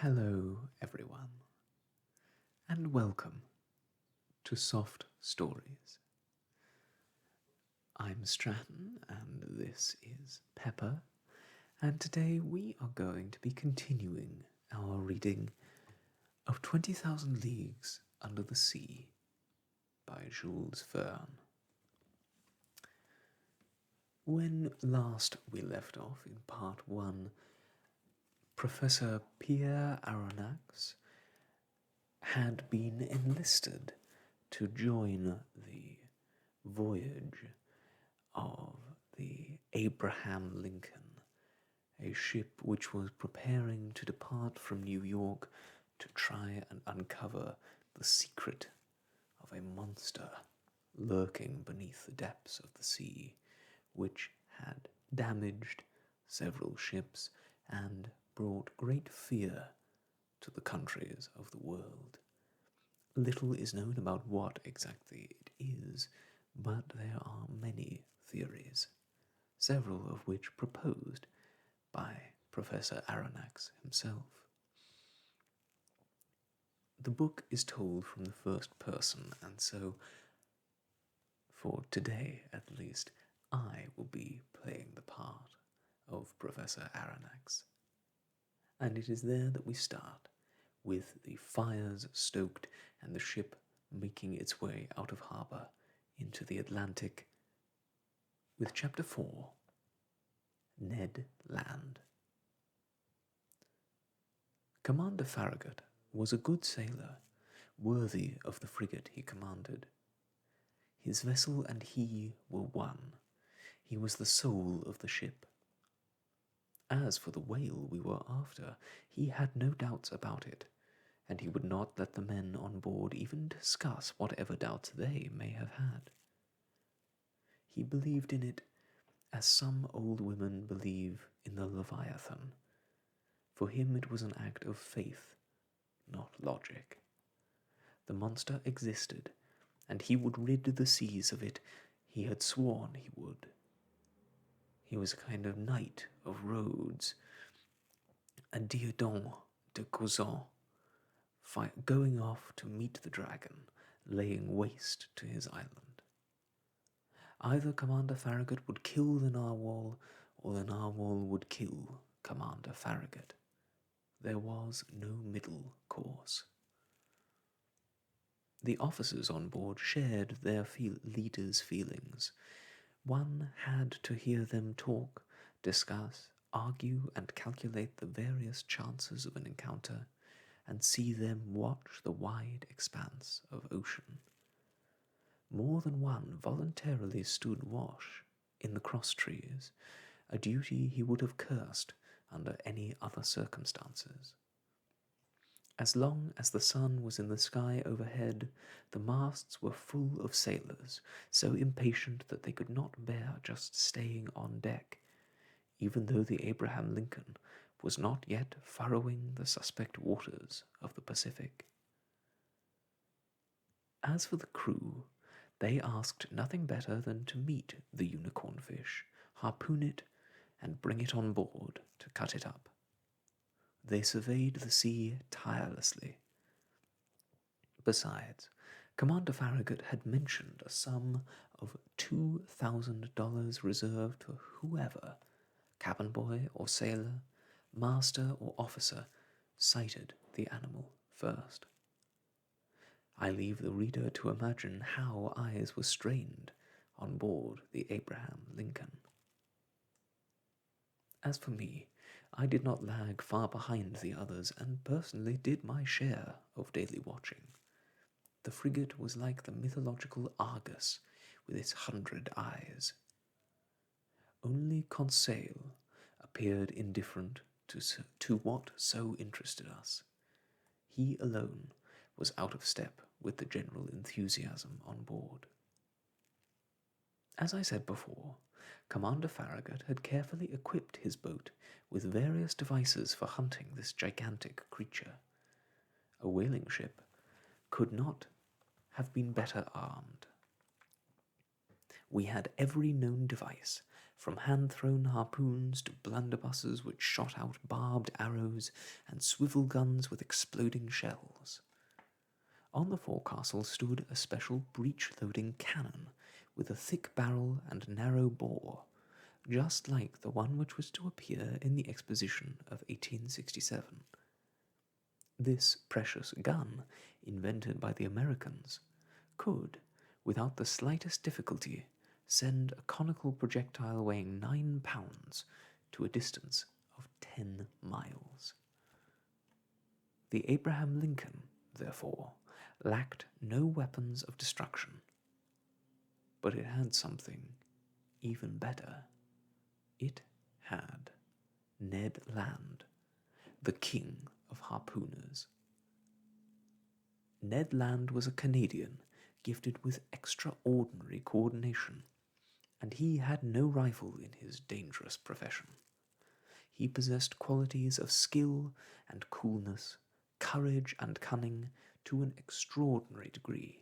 Hello, everyone, and welcome to Soft Stories. I'm Stratton, and this is Pepper, and today we are going to be continuing our reading of 20,000 Leagues Under the Sea by Jules Verne. When last we left off in part 1, Professor Pierre Arronax had been enlisted to join the voyage of the Abraham Lincoln, a ship which was preparing to depart from New York to try and uncover the secret of a monster lurking beneath the depths of the sea, which had damaged several ships and brought great fear to the countries of the world. Little is known about what exactly it is, but there are many theories, several of which proposed by Professor Arronax himself. The book is told from the first person, and so, for today at least, I will be playing the part of Professor Arronax. And it is there that we start, with the fires stoked and the ship making its way out of harbour into the Atlantic, with Chapter 4, Ned Land. Commander Farragut was a good sailor, worthy of the frigate he commanded. His vessel and he were one. He was the soul of the ship. As for the whale we were after, he had no doubts about it, and he would not let the men on board even discuss whatever doubts they may have had. He believed in it as some old women believe in the Leviathan. For him it was an act of faith, not logic. The monster existed, and he would rid the seas of it. He had sworn he would. He was a kind of knight of Rhodes, a Diodon de Causant, going off to meet the dragon, laying waste to his island. Either Commander Farragut would kill the narwhal, or the narwhal would kill Commander Farragut. There was no middle course. The officers on board shared their leaders' feelings. One had to hear them talk, discuss, argue, and calculate the various chances of an encounter, and see them watch the wide expanse of ocean. More than one voluntarily stood watch in the cross-trees, a duty he would have cursed under any other circumstances. As long as the sun was in the sky overhead, the masts were full of sailors, so impatient that they could not bear just staying on deck, even though the Abraham Lincoln was not yet furrowing the suspect waters of the Pacific. As for the crew, they asked nothing better than to meet the unicorn fish, harpoon it, and bring it on board to cut it up. They surveyed the sea tirelessly. Besides, Commander Farragut had mentioned a sum of $2,000 reserved for whoever, cabin boy or sailor, master or officer, sighted the animal first. I leave the reader to imagine how eyes were strained on board the Abraham Lincoln. As for me, I did not lag far behind the others, and personally did my share of daily watching. The frigate was like the mythological Argus, with its 100 eyes. Only Conseil appeared indifferent to what so interested us. He alone was out of step with the general enthusiasm on board. As I said before, Commander Farragut had carefully equipped his boat with various devices for hunting this gigantic creature. A whaling ship could not have been better armed. We had every known device, from hand-thrown harpoons to blunderbusses which shot out barbed arrows and swivel guns with exploding shells. On the forecastle stood a special breech-loading cannon with a thick barrel and narrow bore, just like the one which was to appear in the Exposition of 1867. This precious gun, invented by the Americans, could, without the slightest difficulty, send a conical projectile weighing 9 pounds to a distance of 10 miles. The Abraham Lincoln, therefore, lacked no weapons of destruction, but it had something even better. It had Ned Land, the king of harpooners. Ned Land was a Canadian gifted with extraordinary coordination, and he had no rival in his dangerous profession. He possessed qualities of skill and coolness, courage and cunning to an extraordinary degree,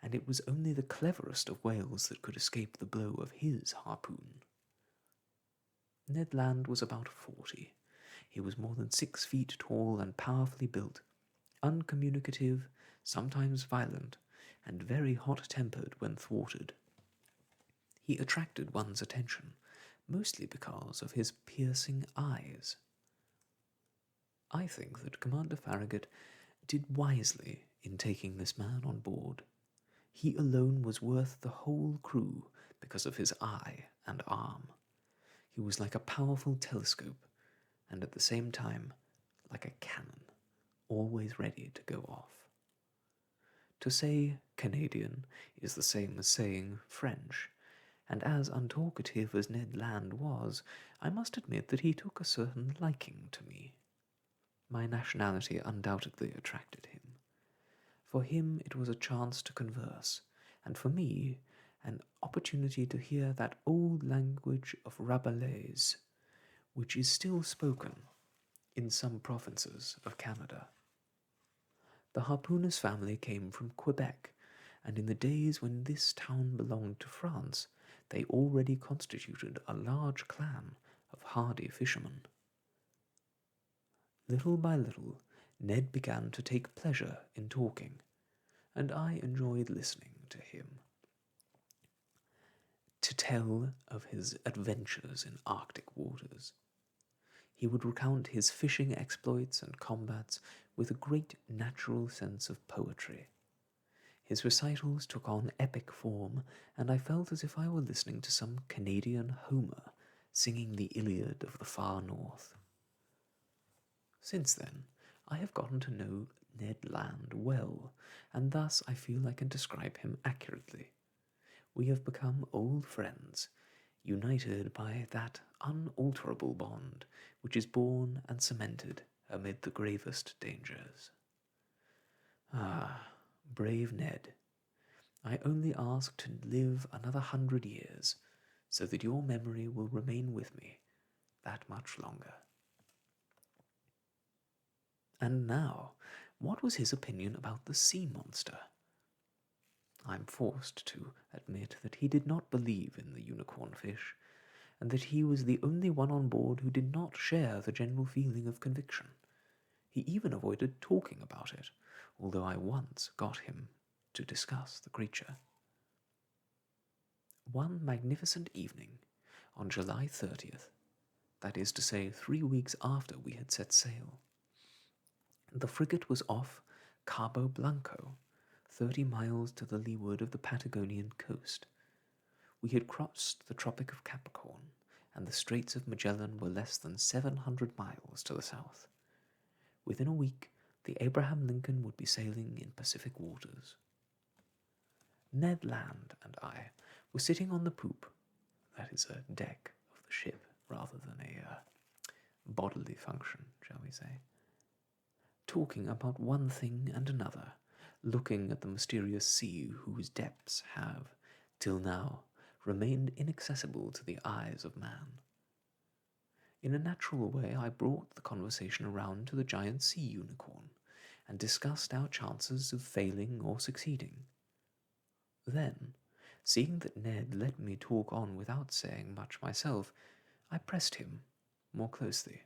and it was only the cleverest of whales that could escape the blow of his harpoon. Ned Land was about 40. He was more than 6 feet tall and powerfully built, uncommunicative, sometimes violent, and very hot-tempered when thwarted. He attracted one's attention, mostly because of his piercing eyes. I think that Commander Farragut did wisely in taking this man on board. He alone was worth the whole crew because of his eye and arm. He was like a powerful telescope, and at the same time like a cannon, always ready to go off. To say Canadian is the same as saying French, and as untalkative as Ned Land was, I must admit that he took a certain liking to me. My nationality undoubtedly attracted him. For him it was a chance to converse, and for me an opportunity to hear that old language of Rabelais, which is still spoken in some provinces of Canada. The Harpooners family came from Quebec, and in the days when this town belonged to France, they already constituted a large clan of hardy fishermen. Little by little, Ned began to take pleasure in talking, and I enjoyed listening to him. To tell of his adventures in Arctic waters. He would recount his fishing exploits and combats with a great natural sense of poetry. His recitals took on epic form, and I felt as if I were listening to some Canadian Homer singing the Iliad of the far north. Since then, I have gotten to know Ned Land well, and thus I feel I can describe him accurately. We have become old friends, united by that unalterable bond which is born and cemented amid the gravest dangers. Ah, brave Ned, I only ask to live another 100 years, so that your memory will remain with me that much longer. And now, what was his opinion about the sea monster? I am forced to admit that he did not believe in the unicorn fish, and that he was the only one on board who did not share the general feeling of conviction. He even avoided talking about it, although I once got him to discuss the creature. One magnificent evening, on July 30th, that is to say 3 weeks after we had set sail, the frigate was off Cabo Blanco, 30 miles to the leeward of the Patagonian coast. We had crossed the Tropic of Capricorn, and the Straits of Magellan were less than 700 miles to the south. Within a week, the Abraham Lincoln would be sailing in Pacific waters. Ned Land and I were sitting on the poop, that is a deck of the ship rather than a bodily function, shall we say, talking about one thing and another, looking at the mysterious sea whose depths have, till now, remained inaccessible to the eyes of man. In a natural way, I brought the conversation around to the giant sea unicorn, and discussed our chances of failing or succeeding. Then, Seeing that Ned let me talk on without saying much myself, I pressed him more closely.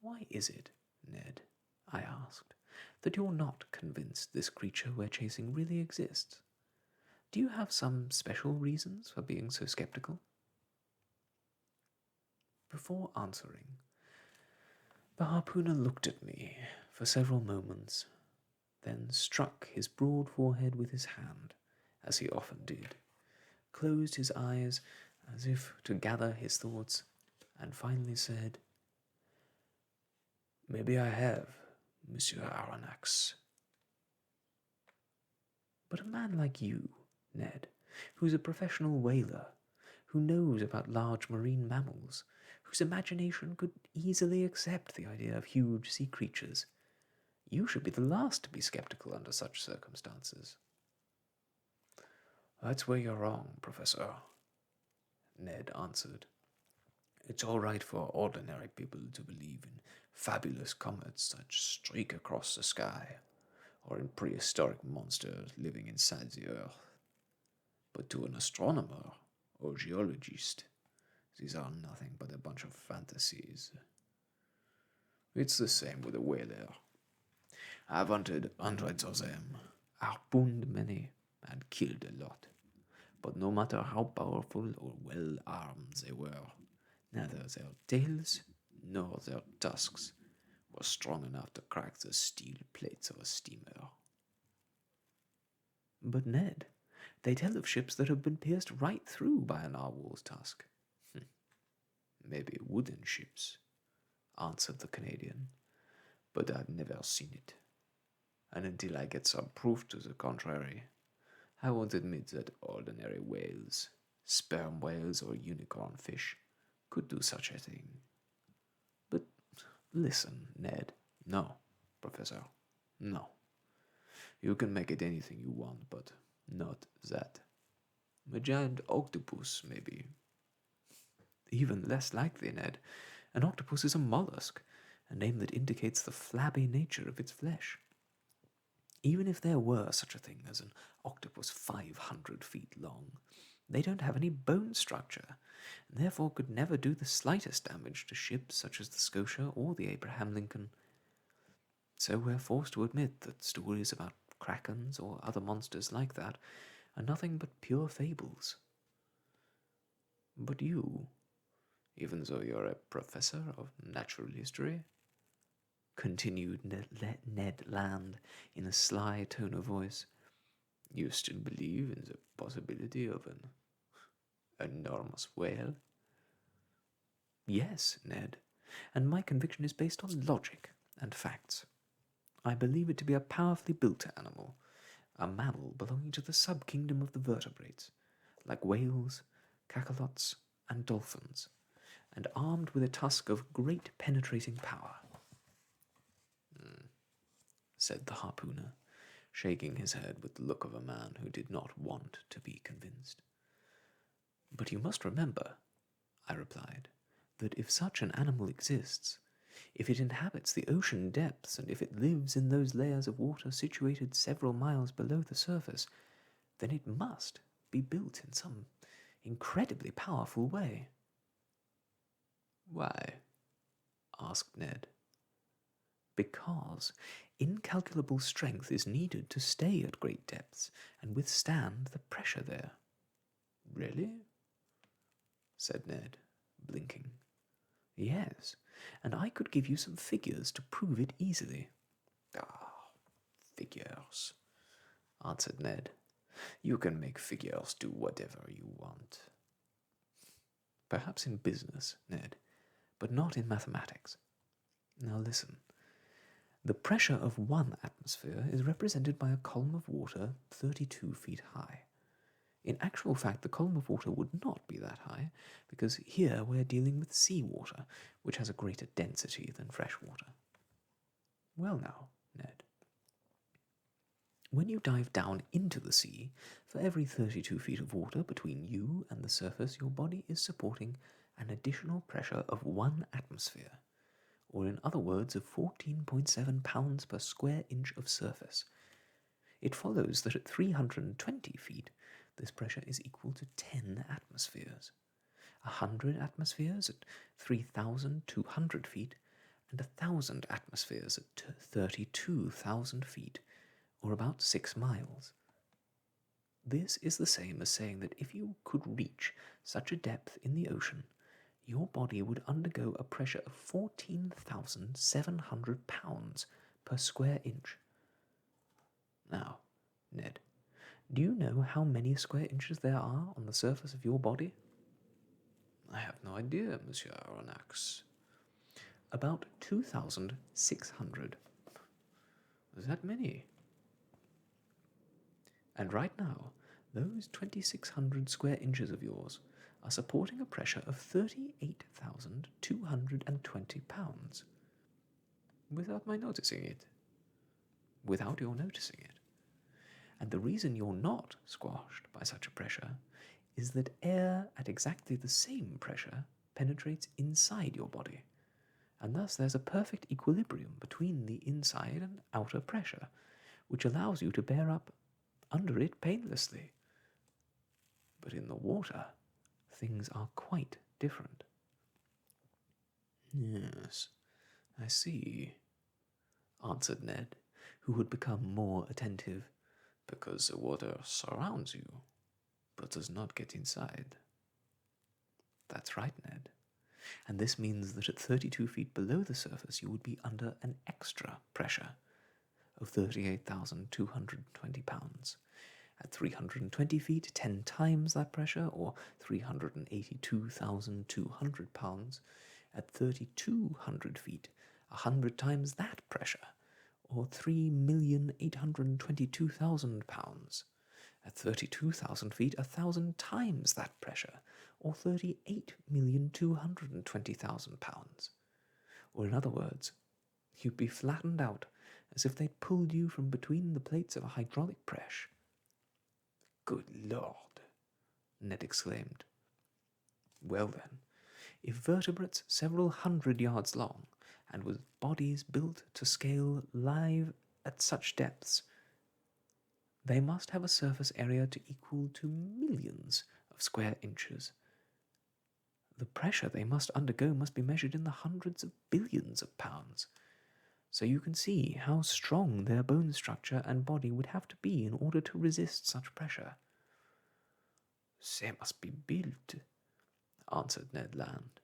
"Why is it, Ned," I asked, "that you're not convinced this creature we're chasing really exists? Do you have some special reasons for being so skeptical?" Before answering, the harpooner looked at me for several moments, then struck his broad forehead with his hand, as he often did, closed his eyes as if to gather his thoughts, and finally said, "Maybe I have, Monsieur Arronax. But a man like you, Ned, who's a professional whaler, who knows about large marine mammals, whose imagination could easily accept the idea of huge sea creatures, you should be the last to be skeptical under such circumstances." "That's where you're wrong, Professor," Ned answered. "It's all right for ordinary people to believe in fabulous comets that streak across the sky, or in prehistoric monsters living inside the earth. But to an astronomer or geologist, these are nothing but a bunch of fantasies. It's the same with a whaler. I've hunted hundreds of them, harpooned many, and killed a lot. But no matter how powerful or well-armed they were, neither their tails nor their tusks were strong enough to crack the steel plates of a steamer." "But Ned, they tell of ships that have been pierced right through by a narwhal's tusk." "Maybe wooden ships," answered the Canadian, "but I've never seen it. And until I get some proof to the contrary, I won't admit that ordinary whales, sperm whales or unicorn fish, could do such a thing." "But listen, Ned." "No, Professor, no. You can make it anything you want, but not that. A giant octopus, maybe." "Even less likely, Ned. An octopus is a mollusk, a name that indicates the flabby nature of its flesh. Even if there were such a thing as an octopus 500 feet long, they don't have any bone structure, and therefore could never do the slightest damage to ships such as the Scotia or the Abraham Lincoln. So we're forced to admit that stories about krakens or other monsters like that are nothing but pure fables." "But you, even though you're a professor of natural history," continued Ned Land in a sly tone of voice, "you still believe in the possibility of an enormous whale?" "Yes, Ned, and my conviction is based on logic and facts. I believe it to be a powerfully built animal, a mammal belonging to the subkingdom of the vertebrates, like whales, cachalots, and dolphins, and armed with a tusk of great penetrating power." Said the harpooner, shaking his head with the look of a man who did not want to be convinced. "But you must remember," I replied, "that if such an animal exists, if it inhabits the ocean depths, and if it lives in those layers of water situated several miles below the surface, then it must be built in some incredibly powerful way." "Why?" asked Ned. "Because incalculable strength is needed to stay at great depths and withstand the pressure there." "Really?" said Ned, blinking. "Yes, and I could give you some figures to prove it easily." "Ah, figures," answered Ned. "You can make figures do whatever you want." "Perhaps in business, Ned, but not in mathematics. Now listen. The pressure of one atmosphere is represented by a column of water 32 feet high. In actual fact, the column of water would not be that high, because here we're dealing with seawater, which has a greater density than fresh water. Well now, Ned, when you dive down into the sea, for every 32 feet of water between you and the surface, your body is supporting an additional pressure of 1 atmosphere, or in other words, of 14.7 pounds per square inch of surface. It follows that at 320 feet, This pressure is equal to 10 atmospheres. 100 atmospheres at 3,200 feet, and 1,000 atmospheres at 32,000 feet, or about 6 miles. This is the same as saying that if you could reach such a depth in the ocean, your body would undergo a pressure of 14,700 pounds per square inch. Now, Ned, do you know how many square inches there are on the surface of your body? I have no idea, Monsieur Arronax. About 2,600. That many? And right now, those 2,600 square inches of yours are supporting a pressure of 38,220 pounds. Without my noticing it? Without your noticing it. And the reason you're not squashed by such a pressure is that air at exactly the same pressure penetrates inside your body, and thus there's a perfect equilibrium between the inside and outer pressure, which allows you to bear up under it painlessly. But in the water, things are quite different. Yes, I see, answered Ned, who had become more attentive. Because the water surrounds you, but does not get inside. That's right, Ned. And this means that at 32 feet below the surface you would be under an extra pressure of 38,220 pounds. At 320 feet, 10 times that pressure, or 382,200 pounds. At 3,200 feet, 100 times that pressure, or 3,822,000 pounds. At 32,000 feet, 1,000 times that pressure, or 38,220,000 pounds. Or in other words, you'd be flattened out as if they'd pulled you from between the plates of a hydraulic press. Good Lord, Ned exclaimed. Well then, if vertebrates several hundred yards long, and with bodies built to scale live at such depths, they must have a surface area to equal to millions of square inches. The pressure they must undergo must be measured in the hundreds of billions of pounds. So you can see how strong their bone structure and body would have to be in order to resist such pressure. They must be built, answered Ned Land,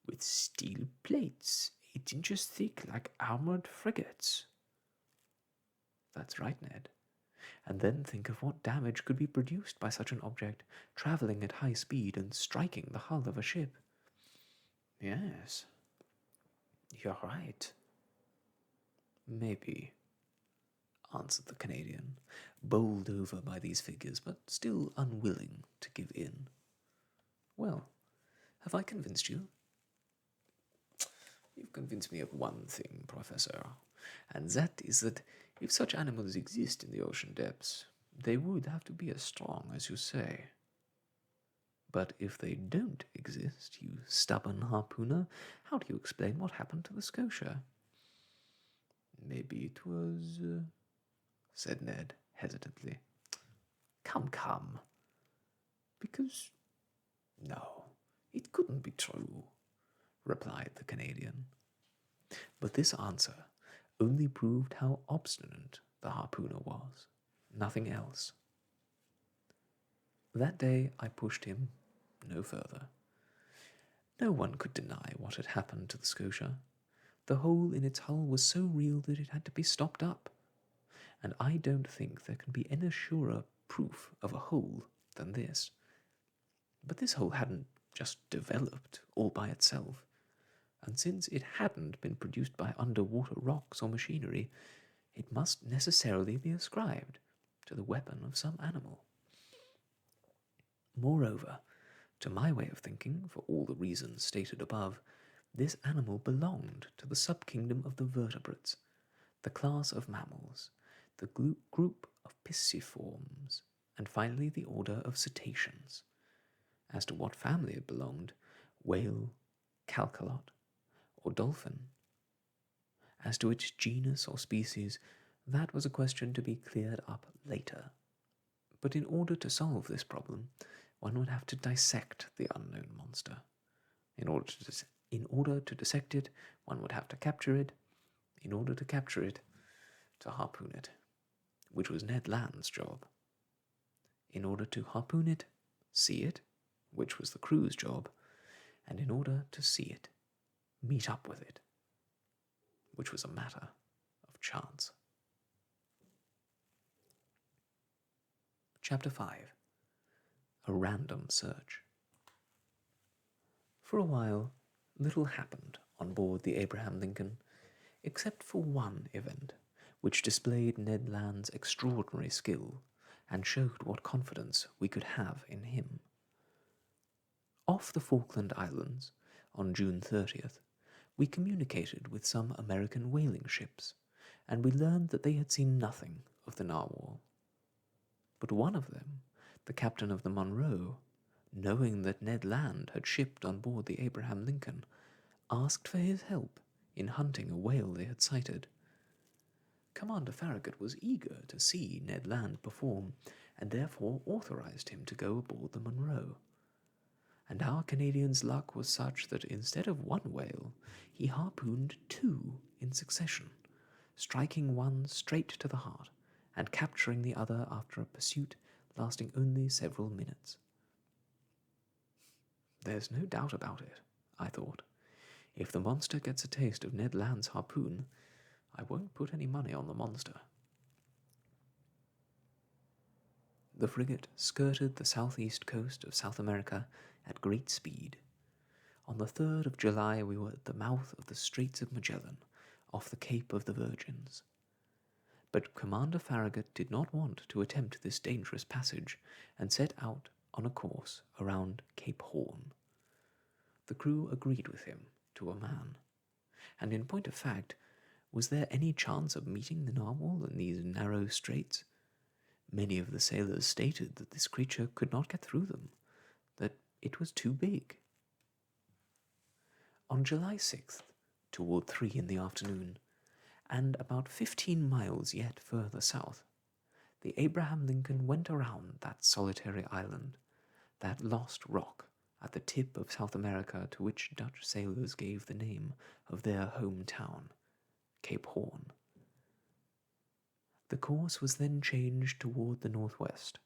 with steel plates 8 inches thick like armored frigates. That's right, Ned. And then think of what damage could be produced by such an object travelling at high speed and striking the hull of a ship. Yes, you're right. Maybe, answered the Canadian, bowled over by these figures, but still unwilling to give in. Well, have I convinced you? You've convinced me of one thing, Professor, and that is that if such animals exist in the ocean depths, they would have to be as strong as you say. But if they don't exist, you stubborn harpooner, how do you explain what happened to the Scotia? Maybe it was, said Ned hesitantly. Come. Because, no, it couldn't be true, replied the Canadian. But this answer only proved how obstinate the harpooner was, nothing else. That day I pushed him no further. No one could deny what had happened to the Scotia. The hole in its hull was so real that it had to be stopped up, and I don't think there can be any surer proof of a hole than this. But this hole hadn't just developed all by itself, and since it hadn't been produced by underwater rocks or machinery, it must necessarily be ascribed to the weapon of some animal. Moreover, to my way of thinking, for all the reasons stated above, this animal belonged to the subkingdom of the vertebrates, the class of mammals, the group of pisciforms, and finally the order of cetaceans. As to what family it belonged, whale, calcolot, or dolphin. As to its genus or species, that was a question to be cleared up later. But in order to solve this problem, one would have to dissect the unknown monster. In order to dissect it, one would have to capture it. In order to capture it, to harpoon it, which was Ned Land's job. In order to harpoon it, see it, which was the crew's job, and in order to see it, meet up with it, which was a matter of chance. Chapter 5. A Random Search. For a while, little happened on board the Abraham Lincoln, except for one event, which displayed Ned Land's extraordinary skill and showed what confidence we could have in him. Off the Falkland Islands, on June 30th, we communicated with some American whaling ships, and we learned that they had seen nothing of the narwhal. But one of them, the captain of the Monroe, knowing that Ned Land had shipped on board the Abraham Lincoln, asked for his help in hunting a whale they had sighted. Commander Farragut was eager to see Ned Land perform, and therefore authorized him to go aboard the Monroe. And our Canadian's luck was such that instead of one whale, he harpooned two in succession, striking one straight to the heart, and capturing the other after a pursuit lasting only several minutes. There's no doubt about it, I thought. If the monster gets a taste of Ned Land's harpoon, I won't put any money on the monster. The frigate skirted the southeast coast of South America at great speed. On the 3rd of July we were at the mouth of the Straits of Magellan, off the Cape of the Virgins. But Commander Farragut did not want to attempt this dangerous passage, and set out on a course around Cape Horn. The crew agreed with him to a man, and in point of fact, was there any chance of meeting the narwhal in these narrow straits? Many of the sailors stated that this creature could not get through them, that it was too big. On July 6th, toward 3 in the afternoon, and about 15 miles yet further south, the Abraham Lincoln went around that solitary island, that lost rock at the tip of South America to which Dutch sailors gave the name of their hometown, Cape Horn. The course was then changed toward the northwest,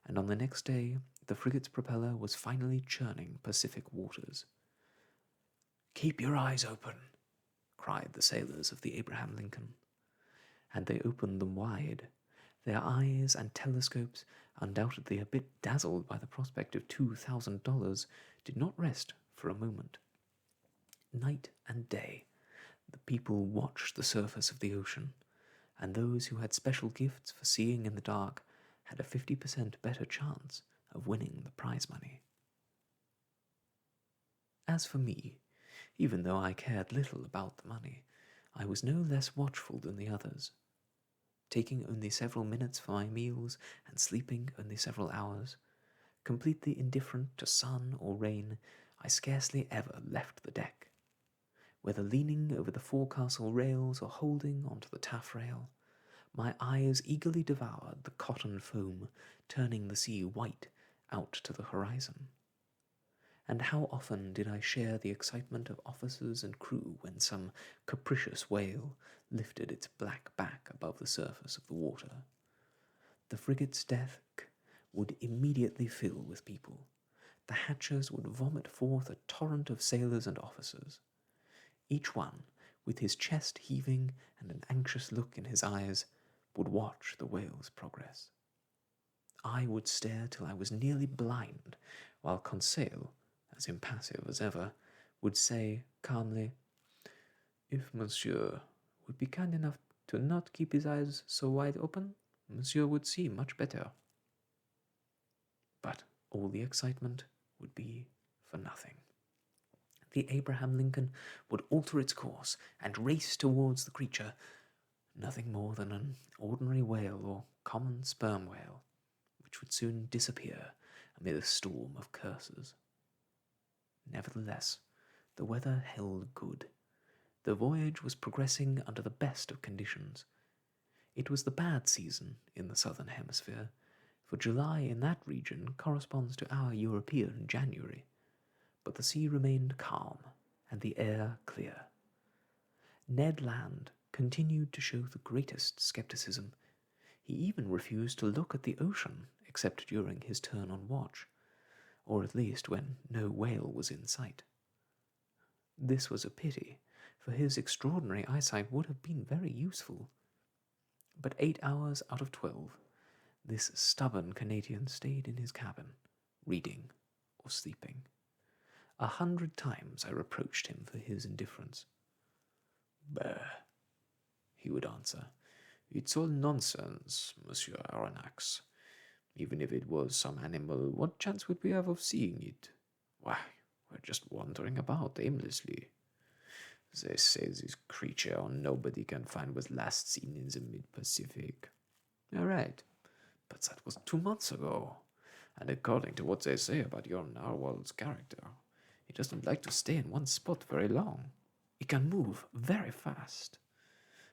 and on the next day the frigate's propeller was finally churning Pacific waters. "Keep your eyes open," cried the sailors of the Abraham Lincoln. And they opened them wide. Their eyes and telescopes, undoubtedly a bit dazzled by the prospect of $2,000, did not rest for a moment. Night and day, the people watched the surface of the ocean, and those who had special gifts for seeing in the dark had a 50% better chance of winning the prize money. As for me, even though I cared little about the money, I was no less watchful than the others. Taking only several minutes for my meals and sleeping only several hours, completely indifferent to sun or rain, I scarcely ever left the deck. Whether leaning over the forecastle rails or holding onto the taffrail, my eyes eagerly devoured the cotton foam, turning the sea white out to the horizon. And how often did I share the excitement of officers and crew when some capricious whale lifted its black back above the surface of the water. The frigate's deck would immediately fill with people. The hatchers would vomit forth a torrent of sailors and officers. Each one, with his chest heaving and an anxious look in his eyes, would watch the whale's progress. I would stare till I was nearly blind, while Conseil, as impassive as ever, would say calmly, "If Monsieur would be kind enough to not keep his eyes so wide open, Monsieur would see much better." But all the excitement would be for nothing. The Abraham Lincoln would alter its course and race towards the creature, nothing more than an ordinary whale or common sperm whale, which would soon disappear amid a storm of curses. Nevertheless, the weather held good. The voyage was progressing under the best of conditions. It was the bad season in the southern hemisphere, for July in that region corresponds to our European January, but the sea remained calm and the air clear. Ned Land continued to show the greatest skepticism. He even refused to look at the ocean except during his turn on watch, or at least when no whale was in sight. This was a pity, for his extraordinary eyesight would have been very useful. But 8 hours out of 12, this stubborn Canadian stayed in his cabin, reading or sleeping. 100 times I reproached him for his indifference. "Bah," he would answer. "It's all nonsense, Monsieur Arronax. Even if it was some animal, what chance would we have of seeing it? Why, we're just wandering about aimlessly. They say this creature nobody can find was last seen in the mid-Pacific. All right, but that was 2 months ago, and according to what they say about your narwhal's character, he doesn't like to stay in one spot very long. He can move very fast.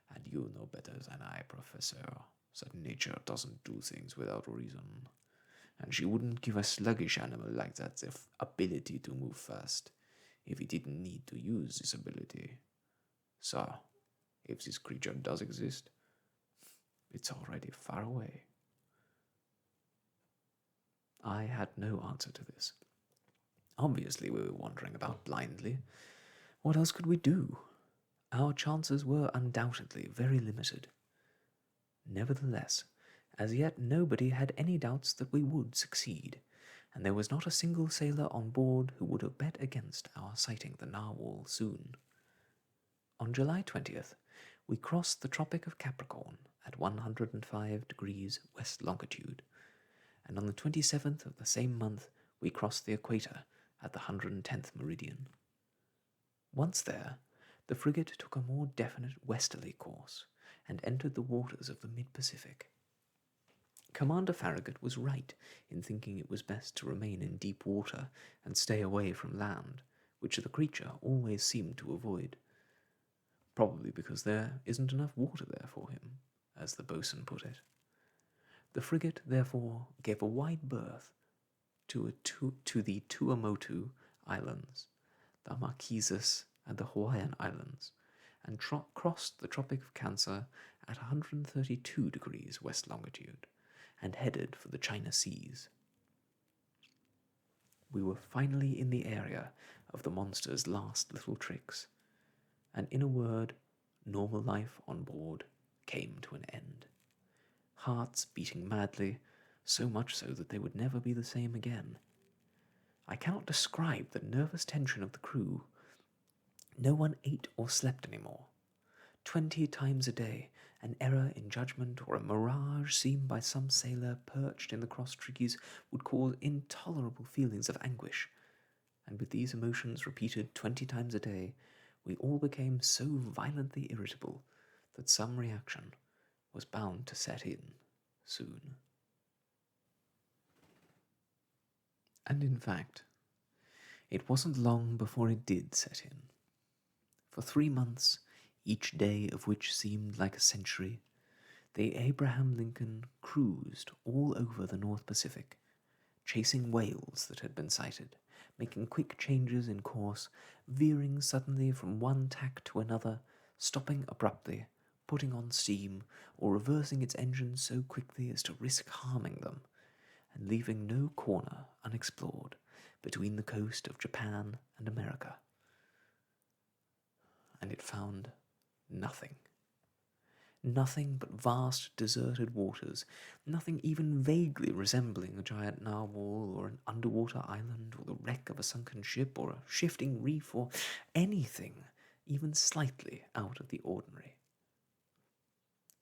And you know better than I, Professor, that nature doesn't do things without reason. And she wouldn't give a sluggish animal like that the ability to move fast if he didn't need to use this ability. So, if this creature does exist, it's already far away." I had no answer to this. Obviously, we were wandering about blindly. What else could we do? Our chances were undoubtedly very limited. Nevertheless, as yet nobody had any doubts that we would succeed, and there was not a single sailor on board who would have bet against our sighting the narwhal soon. On July 20th, we crossed the Tropic of Capricorn at 105 degrees west longitude, and on the 27th of the same month we crossed the equator at the 110th meridian. Once there, the frigate took a more definite westerly course and entered the waters of the mid-Pacific. Commander Farragut was right in thinking it was best to remain in deep water and stay away from land, which the creature always seemed to avoid. Probably because there isn't enough water there for him, as the boatswain put it. The frigate, therefore, gave a wide berth to the Tuamotu Islands, the Marquesas, and the Hawaiian Islands, and crossed the Tropic of Cancer at 132 degrees west longitude, and headed for the China Seas. We were finally in the area of the monster's last little tricks, and in a word, normal life on board came to an end. Hearts beating madly, so much so that they would never be the same again. I cannot describe the nervous tension of the crew. No one ate or slept any more. 20 times a day, an error in judgment or a mirage seen by some sailor perched in the cross-trees would cause intolerable feelings of anguish, and with these emotions repeated 20 times a day, we all became so violently irritable that some reaction was bound to set in soon. And in fact, it wasn't long before it did set in. For 3 months, each day of which seemed like a century, the Abraham Lincoln cruised all over the North Pacific, chasing whales that had been sighted, making quick changes in course, veering suddenly from one tack to another, stopping abruptly, putting on steam, or reversing its engines so quickly as to risk harming them, and leaving no corner unexplored between the coast of Japan and America. And it found nothing. Nothing but vast deserted waters, nothing even vaguely resembling a giant narwhal or an underwater island or the wreck of a sunken ship or a shifting reef or anything even slightly out of the ordinary.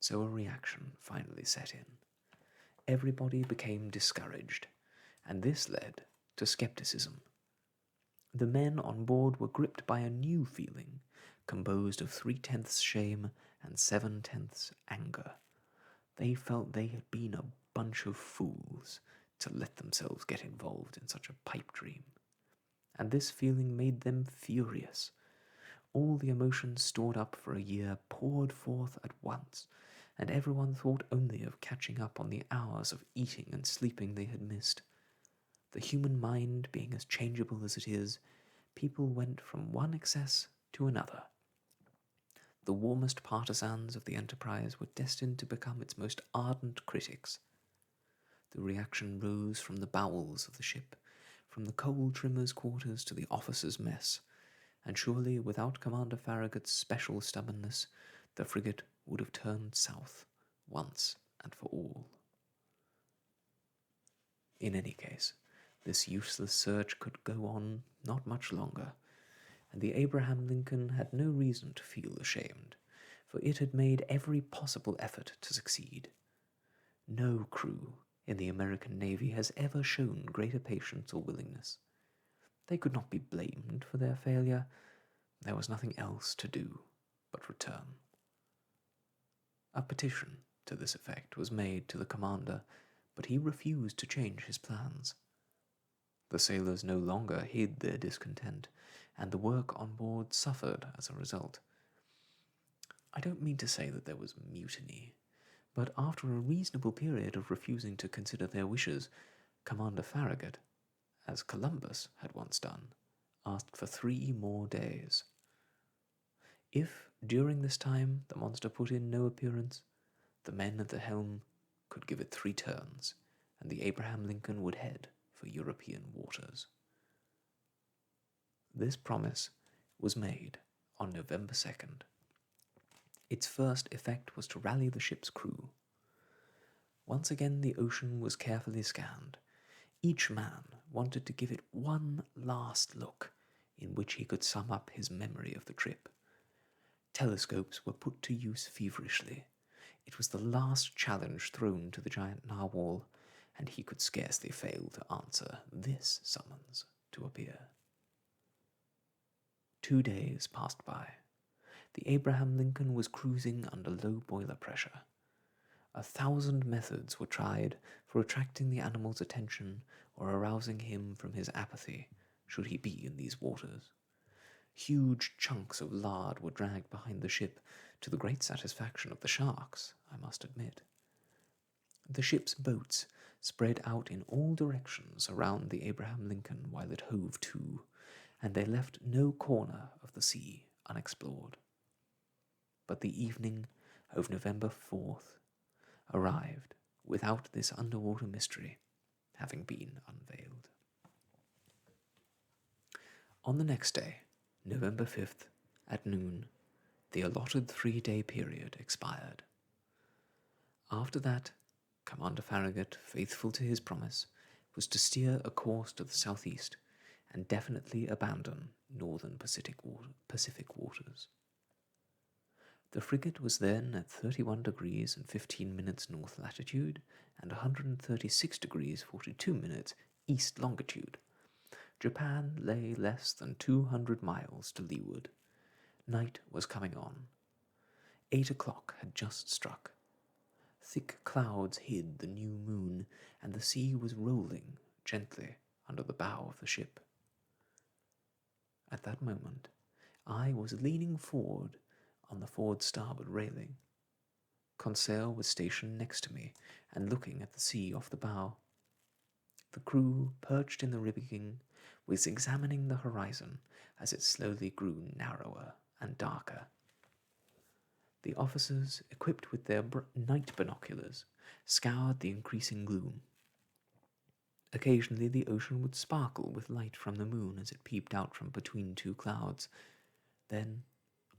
So a reaction finally set in. Everybody became discouraged, and this led to skepticism. The men on board were gripped by a new feeling, composed of 3/10 shame and 7/10 anger. They felt they had been a bunch of fools to let themselves get involved in such a pipe dream. And this feeling made them furious. All the emotions stored up for a year poured forth at once, and everyone thought only of catching up on the hours of eating and sleeping they had missed. The human mind being as changeable as it is, people went from one excess to another. The warmest partisans of the enterprise were destined to become its most ardent critics. The reaction rose from the bowels of the ship, from the coal trimmers' quarters to the officers' mess, and surely without Commander Farragut's special stubbornness, the frigate would have turned south once and for all. In any case, this useless search could go on not much longer, and the Abraham Lincoln had no reason to feel ashamed, for it had made every possible effort to succeed. No crew in the American Navy has ever shown greater patience or willingness. They could not be blamed for their failure. There was nothing else to do but return. A petition to this effect was made to the commander, but he refused to change his plans. The sailors no longer hid their discontent, and the work on board suffered as a result. I don't mean to say that there was mutiny, but after a reasonable period of refusing to consider their wishes, Commander Farragut, as Columbus had once done, asked for 3 more days. If, during this time, the monster put in no appearance, the men at the helm could give it 3 turns, and the Abraham Lincoln would head for European waters. This promise was made on November 2nd. Its first effect was to rally the ship's crew. Once again the ocean was carefully scanned. Each man wanted to give it one last look in which he could sum up his memory of the trip. Telescopes were put to use feverishly. It was the last challenge thrown to the giant narwhal, and he could scarcely fail to answer this summons to appear. 2 days passed by. The Abraham Lincoln was cruising under low boiler pressure. 1,000 methods were tried for attracting the animal's attention or arousing him from his apathy, should he be in these waters. Huge chunks of lard were dragged behind the ship, to the great satisfaction of the sharks, I must admit. The ship's boats spread out in all directions around the Abraham Lincoln while it hove to, and they left no corner of the sea unexplored. But the evening of November 4th arrived without this underwater mystery having been unveiled. On the next day, November 5th, at noon, the allotted 3-day period expired. After that, Commander Farragut, faithful to his promise, was to steer a course to the southeast and definitely abandon northern Pacific waters. The frigate was then at 31 degrees and 15 minutes north latitude and 136 degrees 42 minutes east longitude. Japan lay less than 200 miles to leeward. Night was coming on. 8 o'clock had just struck. Thick clouds hid the new moon, and the sea was rolling gently under the bow of the ship. At that moment, I was leaning forward on the forward starboard railing. Conseil was stationed next to me and looking at the sea off the bow. The crew, perched in the rigging, was examining the horizon as it slowly grew narrower and darker. The officers, equipped with their night binoculars, scoured the increasing gloom. Occasionally the ocean would sparkle with light from the moon as it peeped out from between 2 clouds. Then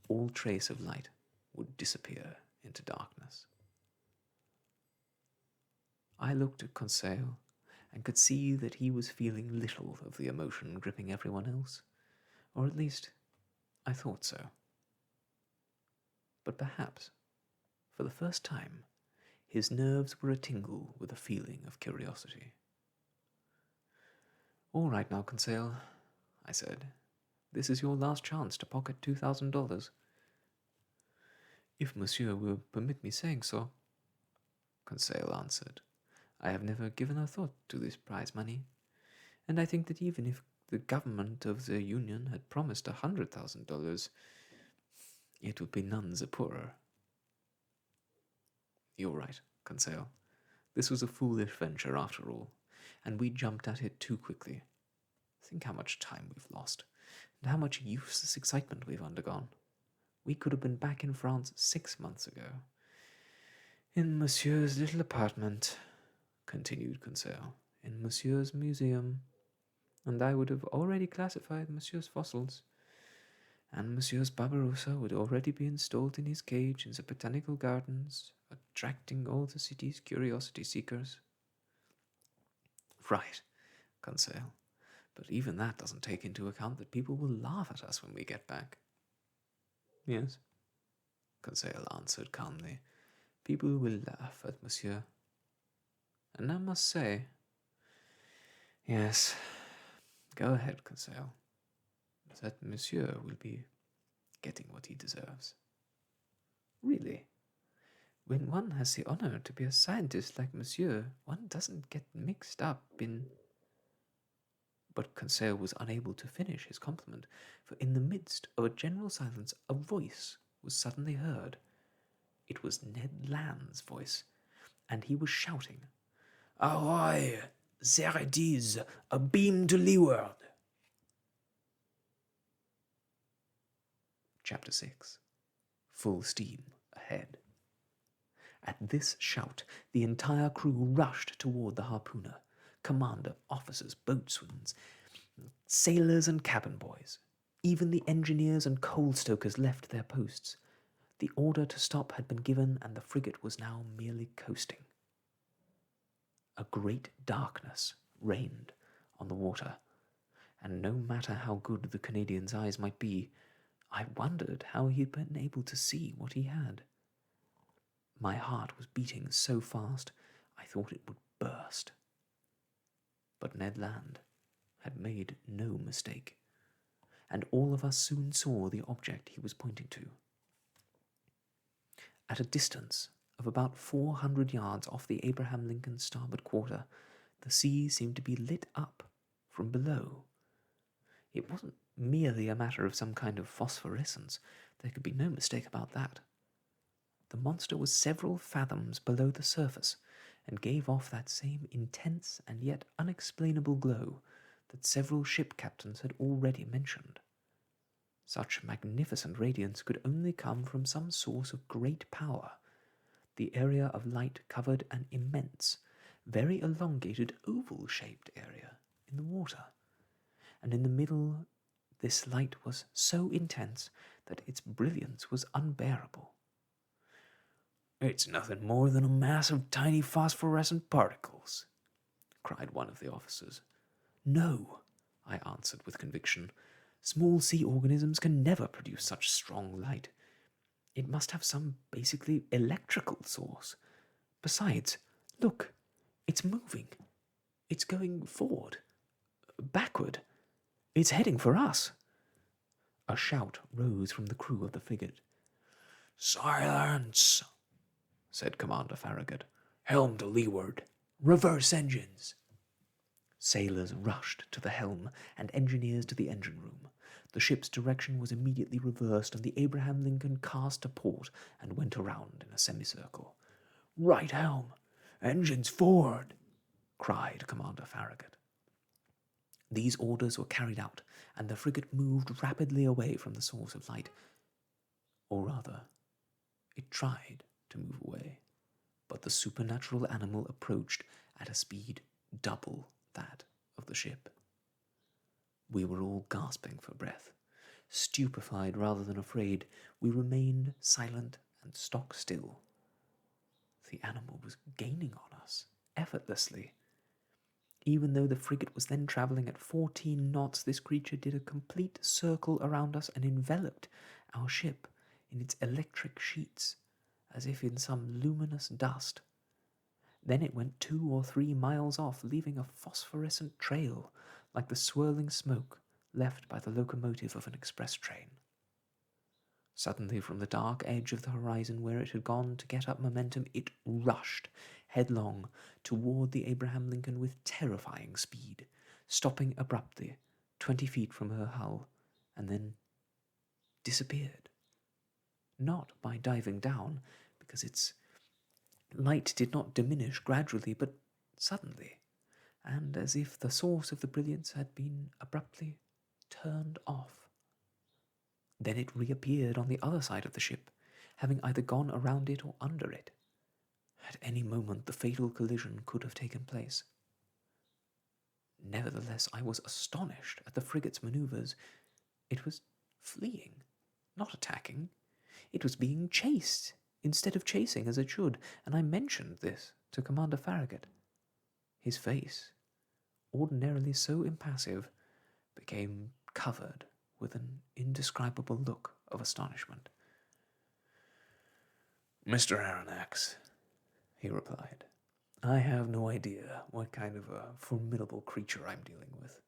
all trace of light would disappear into darkness. I looked at Conseil and could see that he was feeling little of the emotion gripping everyone else, or at least I thought so. But perhaps, for the first time, his nerves were a-tingle with a feeling of curiosity. "All right now, Conseil," I said. "This is your last chance to pocket $2,000. "If monsieur will permit me saying so," Conseil answered. "I have never given a thought to this prize money, and I think that even if the government of the Union had promised $100,000, it would be none the poorer." You're right, Conseil. This was a foolish venture after all, and we jumped at it too quickly. Think how much time we've lost, and how much useless excitement we've undergone. We could have been back in France 6 months ago. In Monsieur's little apartment, continued Conseil, in Monsieur's museum, and I would have already classified Monsieur's fossils, and Monsieur's Barbarossa would already be installed in his cage in the botanical gardens, attracting all the city's curiosity seekers. Right, Conseil, but even that doesn't take into account that people will laugh at us when we get back. Yes, Conseil answered calmly. People will laugh at Monsieur. And I must say, yes, go ahead, Conseil, that Monsieur will be getting what he deserves. Really? When one has the honor to be a scientist like Monsieur, one doesn't get mixed up in... But Conseil was unable to finish his compliment, for in the midst of a general silence a voice was suddenly heard. It was Ned Land's voice, and he was shouting, "Ahoy! There it is! A beam to leeward!" Chapter 6. Full steam ahead. At this shout, the entire crew rushed toward the harpooner. Commander, officers, boatswains, sailors and cabin boys. Even the engineers and coal stokers left their posts. The order to stop had been given, and the frigate was now merely coasting. A great darkness reigned on the water, and no matter how good the Canadian's eyes might be, I wondered how he had been able to see what he had. My heart was beating so fast I thought it would burst. But Ned Land had made no mistake, and all of us soon saw the object he was pointing to. At a distance of about 400 yards off the Abraham Lincoln starboard quarter, the sea seemed to be lit up from below. It wasn't merely a matter of some kind of phosphorescence. There could be no mistake about that. The monster was several fathoms below the surface, and gave off that same intense and yet unexplainable glow that several ship captains had already mentioned. Such magnificent radiance could only come from some source of great power. The area of light covered an immense, very elongated, oval-shaped area in the water, and in the middle this light was so intense that its brilliance was unbearable. "It's nothing more than a mass of tiny phosphorescent particles," cried one of the officers. "No," I answered with conviction. "Small sea organisms can never produce such strong light. It must have some basically electrical source. Besides, look, it's moving. It's going forward, backward. It's heading for us." A shout rose from the crew of the frigate. "Silence!" said Commander Farragut. "Helm to leeward. Reverse engines." Sailors rushed to the helm and engineers to the engine room. The ship's direction was immediately reversed, and the Abraham Lincoln cast to port and went around in a semicircle. "Right helm! Engines forward!" cried Commander Farragut. These orders were carried out, and the frigate moved rapidly away from the source of light. Or rather, it tried to move away, but the supernatural animal approached at a speed double that of the ship. We were all gasping for breath. Stupefied rather than afraid, we remained silent and stock still. The animal was gaining on us, effortlessly. Even though the frigate was then travelling at 14 knots, this creature did a complete circle around us and enveloped our ship in its electric sheets, as if in some luminous dust. Then it went 2 or 3 miles off, leaving a phosphorescent trail like the swirling smoke left by the locomotive of an express train. Suddenly, from the dark edge of the horizon where it had gone to get up momentum, it rushed headlong toward the Abraham Lincoln with terrifying speed, stopping abruptly 20 feet from her hull, and then disappeared. Not by diving down, because its Light did not diminish gradually, but suddenly, and as if the source of the brilliance had been abruptly turned off. Then it reappeared on the other side of the ship, having either gone around it or under it. At any moment the fatal collision could have taken place. Nevertheless, I was astonished at the frigate's maneuvers. It was fleeing, not attacking. It was being chased, instead of chasing as it should, and I mentioned this to Commander Farragut. His face, ordinarily so impassive, became covered with an indescribable look of astonishment. "Mr. Arronax," he replied, "I have no idea what kind of a formidable creature I'm dealing with.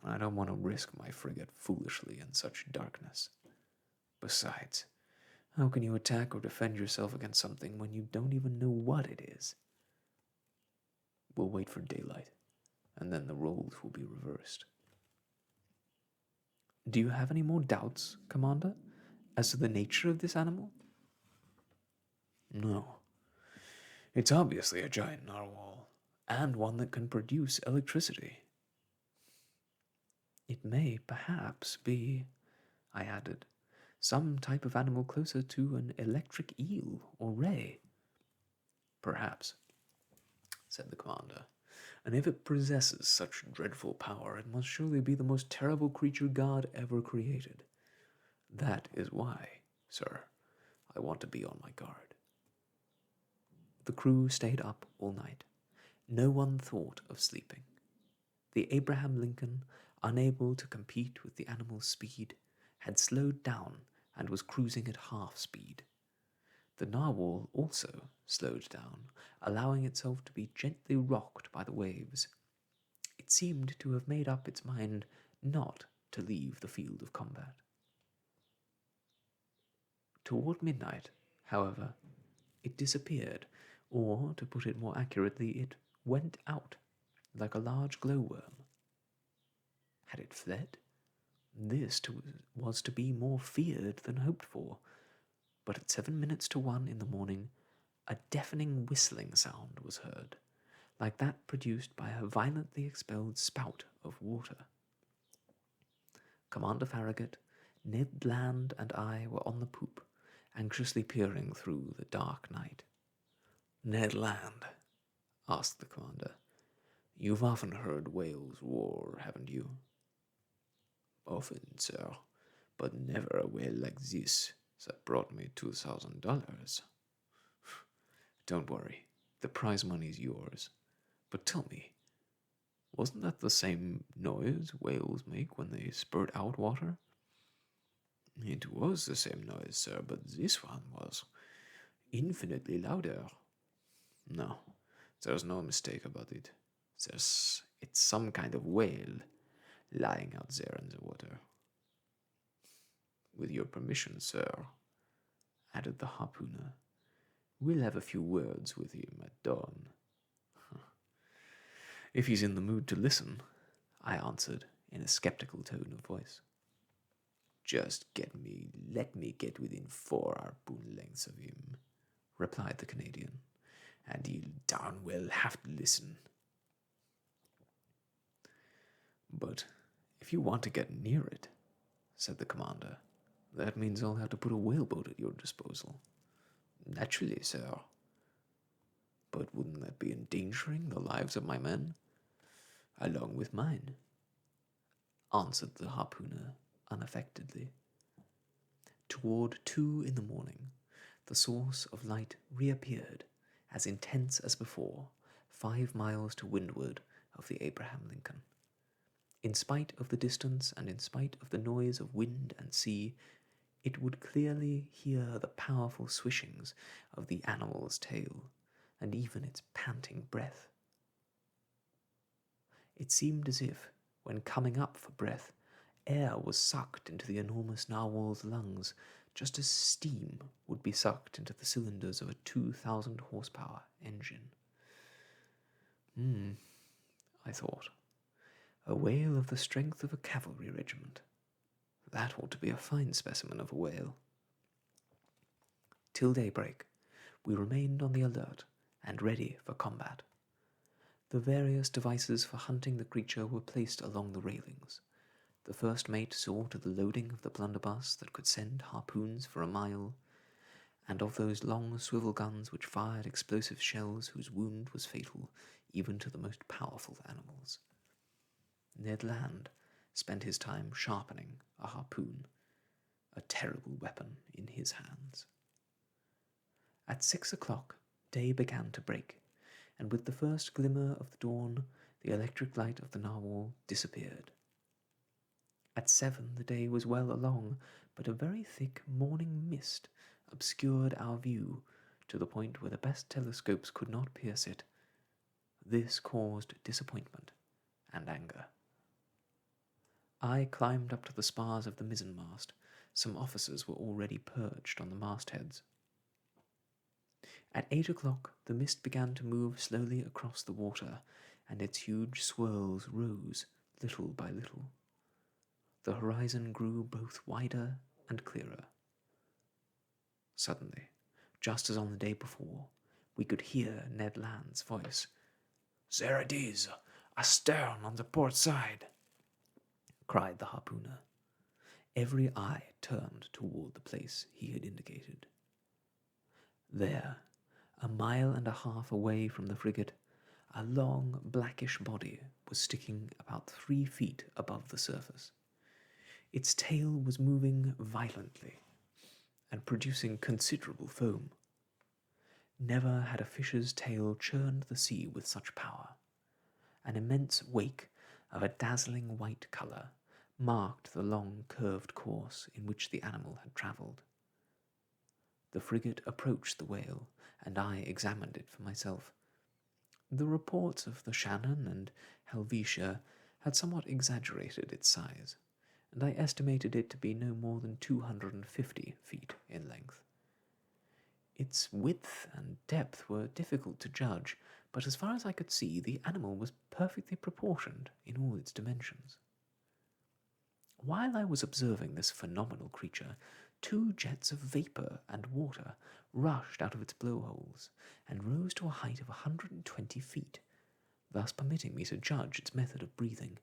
I don't want to risk my frigate foolishly in such darkness. Besides, how can you attack or defend yourself against something when you don't even know what it is? We'll wait for daylight, and then the roles will be reversed." "Do you have any more doubts, Commander, as to the nature of this animal?" "No. It's obviously a giant narwhal, and one that can produce electricity." "It may, perhaps, be," I added, "some type of animal closer to an electric eel or ray." "Perhaps," said the commander, "and if it possesses such dreadful power, it must surely be the most terrible creature God ever created. That is why, sir, I want to be on my guard." The crew stayed up all night. No one thought of sleeping. The Abraham Lincoln, unable to compete with the animal's speed, had slowed down and was cruising at half speed. The narwhal also slowed down, allowing itself to be gently rocked by the waves. It seemed to have made up its mind not to leave the field of combat. Toward midnight, however, it disappeared, or, to put it more accurately, it went out like a large glowworm. Had it fled? This was to be more feared than hoped for, but at 7 minutes to 1 in the morning, a deafening whistling sound was heard, like that produced by a violently expelled spout of water. Commander Farragut, Ned Land, and I were on the poop, anxiously peering through the dark night. "Ned Land," asked the commander, "you've often heard whales roar, haven't you?" "Often, sir, but never a whale like this that brought me $2,000. Don't worry, the prize money's yours. But tell me, wasn't that the same noise whales make when they spurt out water?" "It was the same noise, sir, but this one was infinitely louder. No, there's no mistake about it. It's some kind of whale lying out there in the water." "With your permission, sir," added the harpooner, "we'll have a few words with him at dawn." "If he's in the mood to listen," I answered in a skeptical tone of voice. "Just let me get within 4 harpoon lengths of him," replied the Canadian, "and he'll darn well have to listen." "But if you want to get near it," said the commander, "that means I'll have to put a whaleboat at your disposal." "Naturally, sir." "But wouldn't that be endangering the lives of my men?" "Along with mine," answered the harpooner unaffectedly. Toward 2 in the morning, the source of light reappeared, as intense as before, 5 miles to windward of the Abraham Lincoln. In spite of the distance and in spite of the noise of wind and sea, it would clearly hear the powerful swishings of the animal's tail, and even its panting breath. It seemed as if, when coming up for breath, air was sucked into the enormous narwhal's lungs, just as steam would be sucked into the cylinders of a 2,000 horsepower engine. I thought. A whale of the strength of a cavalry regiment. That ought to be a fine specimen of a whale. Till daybreak, We remained on the alert and ready for combat. The various devices for hunting the creature were placed along the railings. The first mate saw to the loading of the blunderbuss that could send harpoons for a mile, and of those long swivel guns which fired explosive shells whose wound was fatal even to the most powerful animals. Ned Land spent his time sharpening a harpoon, a terrible weapon in his hands. At 6 o'clock, day began to break, and with the first glimmer of the dawn, the electric light of the narwhal disappeared. At 7 the day was well along, but a very thick morning mist obscured our view to the point where the best telescopes could not pierce it. This caused disappointment and anger. I climbed up to the spars of the mizzenmast. Some officers were already perched on the mastheads. At 8 o'clock the mist began to move slowly across the water, and its huge swirls rose little by little. The horizon grew both wider and clearer. Suddenly, just as on the day before, we could hear Ned Land's voice. "There it is, astern on the port side," cried the harpooner. Every eye turned toward the place he had indicated. There, a mile and a half away from the frigate, a long blackish body was sticking about 3 feet above the surface. Its tail was moving violently and producing considerable foam. Never had a fish's tail churned the sea with such power. An immense wake of a dazzling white colour marked the long curved course in which the animal had travelled. The frigate approached the whale, and I examined it for myself. The reports of the Shannon and Helvetia had somewhat exaggerated its size, and I estimated it to be no more than 250 feet in length. Its width and depth were difficult to judge, but as far as I could see, the animal was perfectly proportioned in all its dimensions. While I was observing this phenomenal creature, 2 jets of vapour and water rushed out of its blowholes and rose to a height of 120 feet, thus permitting me to judge its method of breathing.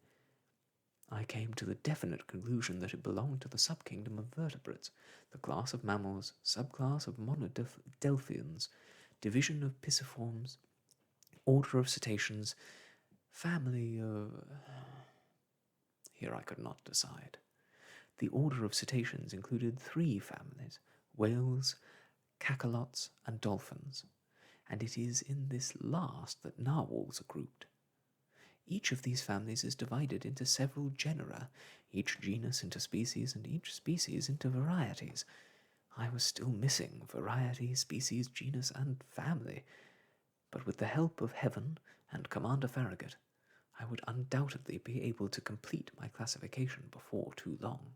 I came to the definite conclusion that it belonged to the subkingdom of vertebrates, the class of mammals, subclass of monodelphians, division of pisiforms, order of cetaceans, family of... Here I could not decide. The order of cetaceans included 3 families, whales, cachalots, and dolphins, and it is in this last that narwhals are grouped. Each of these families is divided into several genera, each genus into species, and each species into varieties. I was still missing variety, species, genus, and family, but with the help of Heaven and Commander Farragut, I would undoubtedly be able to complete my classification before too long.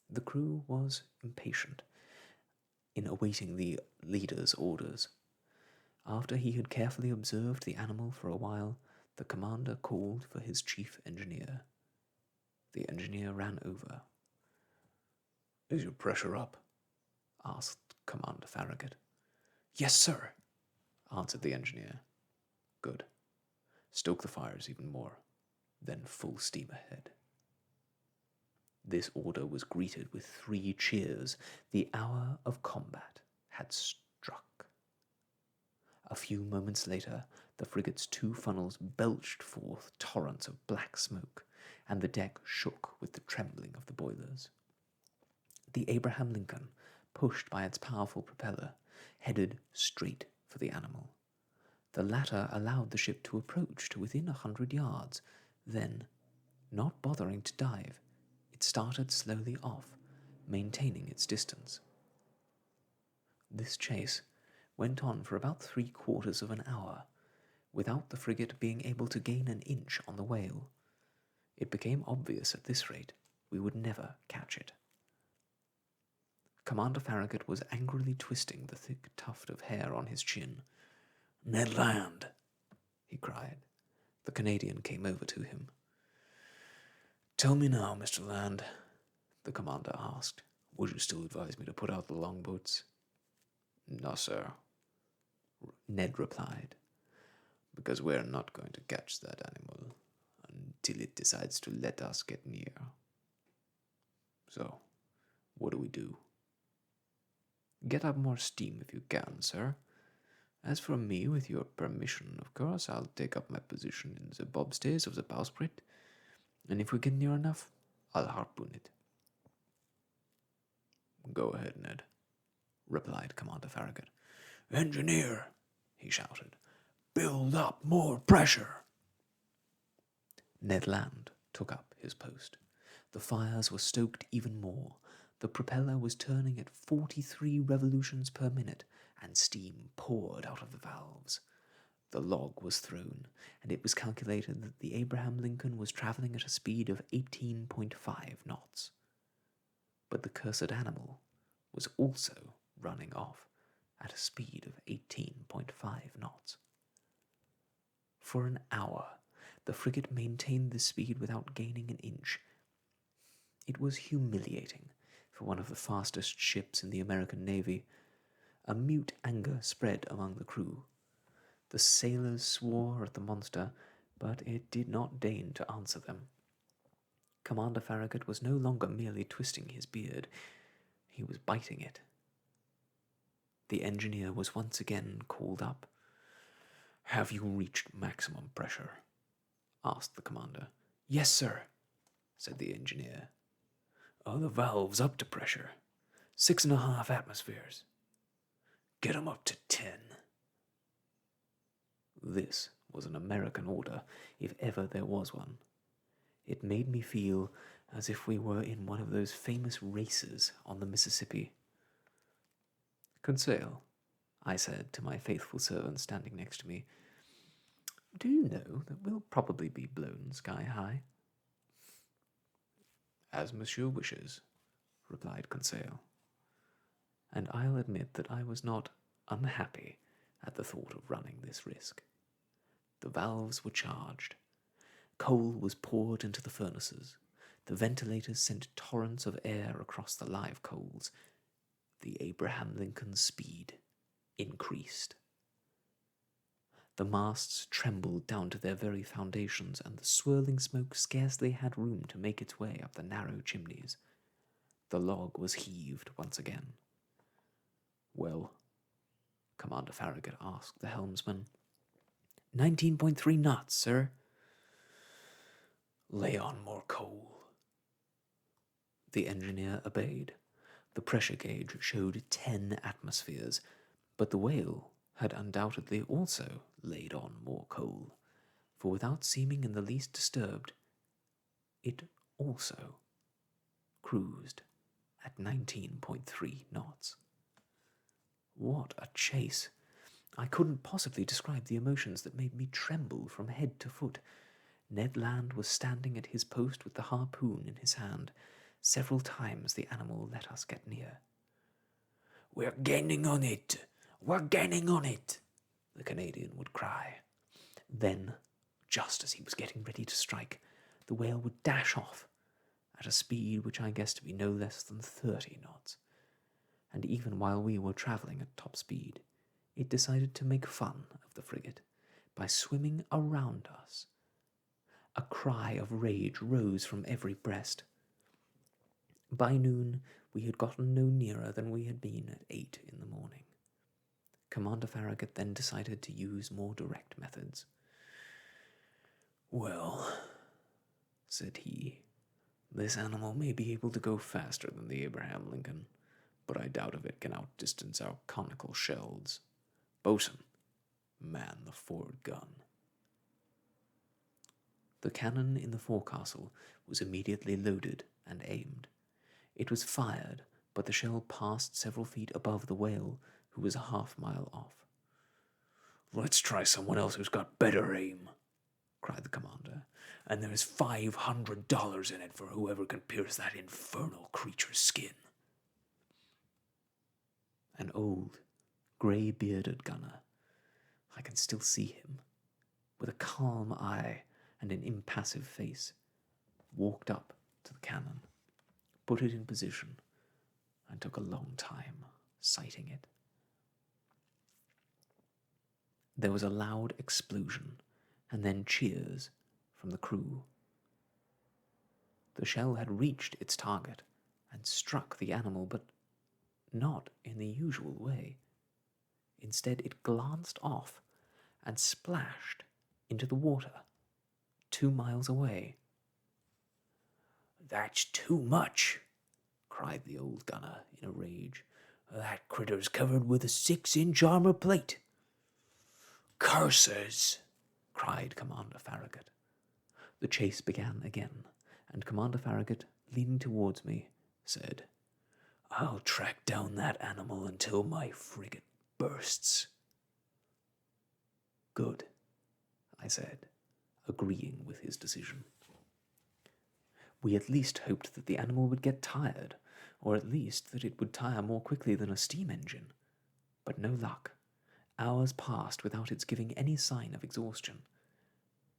The crew was impatient in awaiting the leader's orders. After he had carefully observed the animal for a while, the commander called for his chief engineer. The engineer ran over. "Is your pressure up?" asked Commander Farragut. "Yes, sir," answered the engineer. "Good. Stoke the fires even more, then full steam ahead." This order was greeted with 3 cheers. The hour of combat had struck. A few moments later, the frigate's 2 funnels belched forth torrents of black smoke, and the deck shook with the trembling of the boilers. The Abraham Lincoln, pushed by its powerful propeller, headed straight for the animal. The latter allowed the ship to approach to within 100 yards. Then, not bothering to dive, it started slowly off, maintaining its distance. This chase went on for about 3/4 of an hour, without the frigate being able to gain an inch on the whale. It became obvious at this rate we would never catch it. Commander Farragut was angrily twisting the thick tuft of hair on his chin. "Ned Land!" he cried. The Canadian came over to him. "Tell me now, Mr. Land," the commander asked, "would you still advise me to put out the longboats?" No, sir, Ned replied, because we're not going to catch that animal until it decides to let us get near. So, what do we do? Get up more steam if you can, sir. As for me, with your permission, of course, I'll take up my position in the bobstays of the bowsprit, and if we get near enough, I'll harpoon it. Go ahead, Ned, replied Commander Farragut. Engineer, he shouted, build up more pressure. Ned Land took up his post. The fires were stoked even more. The propeller was turning at 43 revolutions per minute, and steam poured out of the valves. The log was thrown, and it was calculated that the Abraham Lincoln was traveling at a speed of 18.5 knots. But the cursed animal was also running off at a speed of 18.5 knots. For an hour, the frigate maintained this speed without gaining an inch. It was humiliating for one of the fastest ships in the American Navy. A mute anger spread among the crew. The sailors swore at the monster, but it did not deign to answer them. Commander Farragut was no longer merely twisting his beard, he was biting it. The engineer was once again called up. Have you reached maximum pressure? Asked the commander. Yes, sir, said the engineer. Are the valves up to pressure? 6.5 atmospheres. Get 'em up to 10. This was an American order, if ever there was one. It made me feel as if we were in one of those famous races on the Mississippi. Conseil, I said to my faithful servant standing next to me, do you know that we'll probably be blown sky high? As monsieur wishes, replied Conseil. And I'll admit that I was not unhappy at the thought of running this risk. The valves were charged. Coal was poured into the furnaces. The ventilators sent torrents of air across the live coals. The Abraham Lincoln's speed increased. The masts trembled down to their very foundations, and the swirling smoke scarcely had room to make its way up the narrow chimneys. The log was heaved once again. Well, Commander Farragut asked the helmsman. 19.3 knots, sir. Lay on more coal. The engineer obeyed. The pressure gauge showed 10 atmospheres, but the whale had undoubtedly also laid on more coal, for without seeming in the least disturbed, it also cruised at 19.3 knots. What a chase! I couldn't possibly describe the emotions that made me tremble from head to foot. Ned Land was standing at his post with the harpoon in his hand. Several times the animal let us get near. We're gaining on it! We're gaining on it! The Canadian would cry. Then, just as he was getting ready to strike, the whale would dash off at a speed which I guessed to be no less than 30 knots. And even while we were travelling at top speed, it decided to make fun of the frigate by swimming around us. A cry of rage rose from every breast. By noon, we had gotten no nearer than we had been at 8 in the morning. Commander Farragut then decided to use more direct methods. Well, said he, this animal may be able to go faster than the Abraham Lincoln, but I doubt if it can outdistance our conical shells. Boatswain, man the forward gun. The cannon in the forecastle was immediately loaded and aimed. It was fired, but the shell passed several feet above the whale, who was a half-mile off. Let's try someone else who's got better aim, cried the commander, and there's $500 in it for whoever can pierce that infernal creature's skin. An old, grey-bearded gunner, I can still see him, with a calm eye and an impassive face, walked up to the cannon, put it in position, and took a long time sighting it. There was a loud explosion, and then cheers from the crew. The shell had reached its target and struck the animal, but not in the usual way. Instead, it glanced off and splashed into the water 2 miles away. "That's too much," cried the old gunner in a rage. "That critter's covered with a 6-inch armor plate." "Curses!" cried Commander Farragut. The chase began again, and Commander Farragut, leaning towards me, said, "I'll track down that animal until my frigate bursts." "Good," I said, agreeing with his decision. We at least hoped that the animal would get tired, or at least that it would tire more quickly than a steam engine. But no luck. Hours passed without its giving any sign of exhaustion.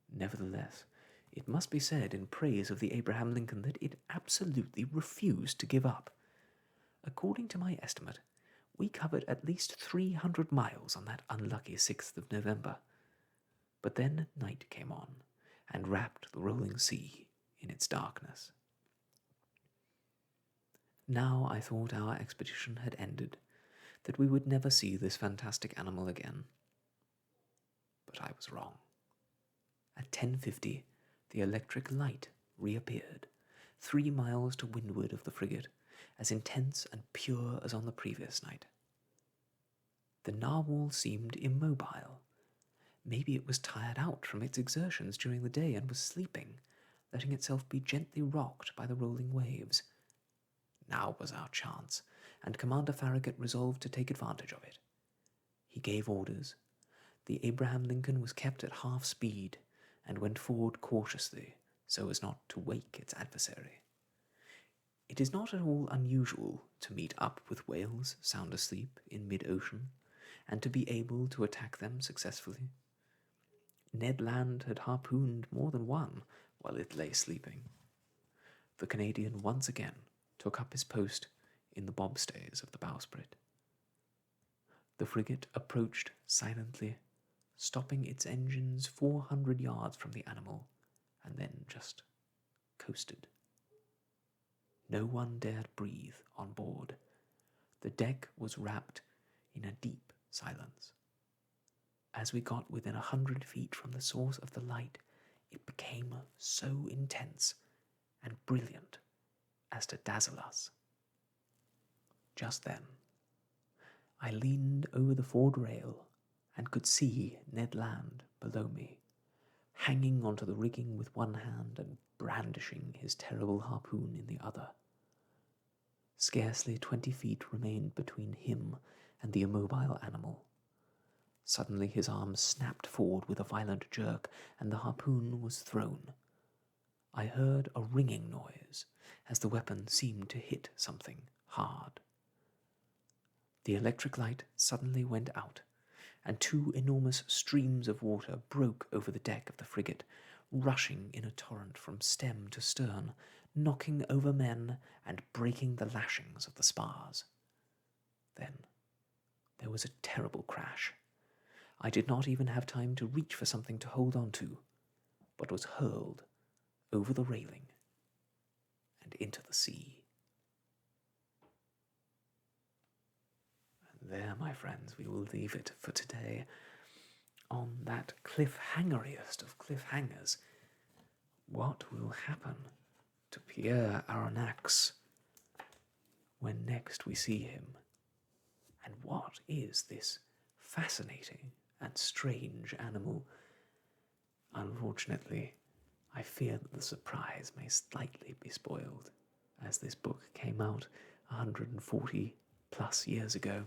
Nevertheless, it must be said in praise of the Abraham Lincoln that it absolutely refused to give up. According to my estimate, we covered at least 300 miles on that unlucky 6th of November. But then night came on and wrapped the rolling sea in its darkness. Now I thought our expedition had ended, that we would never see this fantastic animal again. But I was wrong. At 10:50, the electric light reappeared, 3 miles to windward of the frigate, as intense and pure as on the previous night. The narwhal seemed immobile. Maybe it was tired out from its exertions during the day and was sleeping, letting itself be gently rocked by the rolling waves. Now was our chance, and Commander Farragut resolved to take advantage of it. He gave orders. The Abraham Lincoln was kept at half speed and went forward cautiously so as not to wake its adversary. It is not at all unusual to meet up with whales sound asleep in mid-ocean and to be able to attack them successfully. Ned Land had harpooned more than one while it lay sleeping. The Canadian once again took up his post in the bobstays of the bowsprit. The frigate approached silently, stopping its engines 400 yards from the animal, and then just coasted. No one dared breathe on board. The deck was wrapped in a deep silence. As we got within 100 feet from the source of the light, it became so intense and brilliant as to dazzle us. Just then, I leaned over the forward rail and could see Ned Land below me, hanging onto the rigging with one hand and brandishing his terrible harpoon in the other. Scarcely 20 feet remained between him and the immobile animal. Suddenly his arm snapped forward with a violent jerk, and the harpoon was thrown. I heard a ringing noise as the weapon seemed to hit something hard. The electric light suddenly went out, and 2 enormous streams of water broke over the deck of the frigate, rushing in a torrent from stem to stern, knocking over men and breaking the lashings of the spars. Then there was a terrible crash. I did not even have time to reach for something to hold on to, but was hurled over the railing and into the sea. And there, my friends, we will leave it for today on that cliffhangeriest of cliffhangers. What will happen to Pierre Arronax when next we see him? And what is this fascinating and strange animal? Unfortunately, I fear that the surprise may slightly be spoiled, as this book came out 140 plus years ago.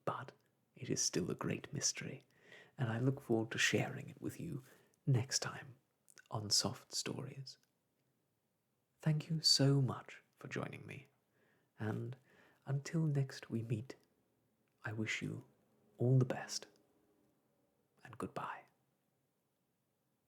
But it is still a great mystery, and I look forward to sharing it with you next time on Soft Stories. Thank you so much for joining me, and until next we meet, I wish you all the best, and goodbye.